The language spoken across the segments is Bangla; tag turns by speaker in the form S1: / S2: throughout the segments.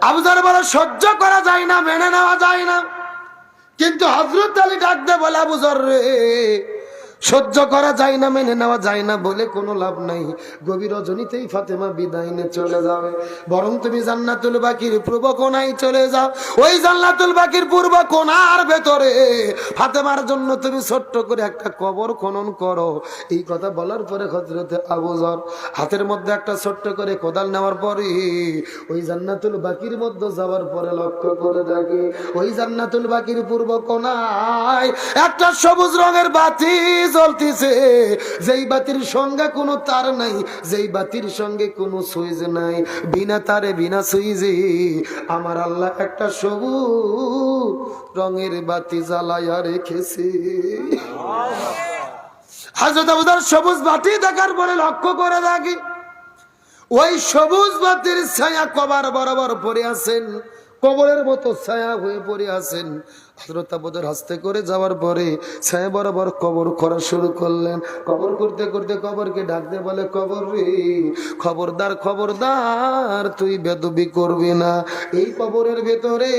S1: আবু যর বলে সহ্য করা যায় না, মেনে নেওয়া যায় না। কিন্তু হযরত আলী ডাক দিয়ে বলে, আবু যর রে, সহ্য করা যায় না, মেনে নেওয়া যায় না বলে কোনো লাভ নাই। গভীর রজনীতেই ফাতেমা বিদায় নিয়ে চলে যাবে, বরং তুমি জান্নাতুল বাকির পূর্ব কোণায় চলে যাও। ওই জান্নাতুল বাকির পূর্ব কোণার ভেতরে ফাতেমার জন্য তুমি ছোট্ট করে একটা কবর খনন করো। এই কথা বলার পরে হযরত আবু যর হাতের মধ্যে একটা ছোট্ট করে কোদাল নেওয়ার পরে ওই জান্নাতুল বাকির মধ্যে যাওয়ার পরে লক্ষ্য করে দেখে ওই জান্নাতুল বাকির পূর্ব কোণায় একটা সবুজ রঙের বাতি জ্বলতেছে, যেই বাতির সঙ্গে কোনো তার নাই, যেই বাতির সঙ্গে কোনো সুইচ নাই, বিনা তারে বিনা সুইচে আমার আল্লাহ একটা সবুজ রঙের বাতি জ্বালায়া রেখেছে। হযরত আবু যর সবুজ বাতি দেখার পরে লক্ষ্য করে দেখি ওই সবুজ বাতির ছায়া কবর বরাবর পড়ে আছেন, কবরের মতো ছায়া হয়ে পড়ে আছেন। হযরত আবু যর হাসতে করে যাওয়ার পরে ছায়া বরাবর কবর করা শুরু করলেন। কবর করতে করতে কবরকে ডাক দিয়ে বলে, কবর রে, খবরদার খবরদার, তুই বেদবি করবি না। এই কবরের ভেতরে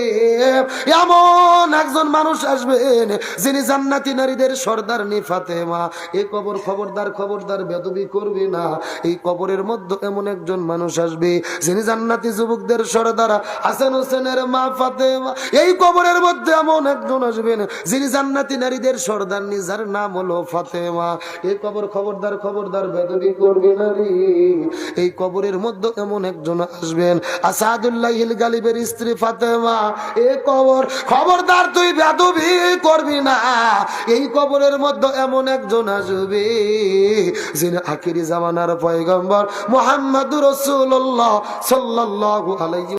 S1: এমন একজন মানুষ আসবেন যিনি জান্নাতি নারীদের সর্দারনি ফাতেমা। এই কবর খবরদার খবরদার, বেদবি করবি না। এই কবরের মধ্যে এমন একজন মানুষ আসবে যিনি জান্নাতি যুবকদের সর্দার হাসান হোসেনের মা ফাতেমা। এই কবরের মধ্যে এমন একজন আসবেন যিনি জান্নাতি নারীদের সর্দারনি, যার নাম হলো ফাতেমা। এই কবর খবরদার খবরদার, বেদবি করবি না রে। এই কবরের মধ্যে এমন একজন আসবেন আসাদুল্লাহিল গালিবের স্ত্রী ফাতেমা। এই কবর খবরদার, তুই বেদবি করবি না। এই কবরের মধ্যে এমন একজন আসবে যিনি আখিরি জামানার পয়গম্বর মুহাম্মদুর রাসূলুল্লাহ সাল্লাল্লাহু আলাইহি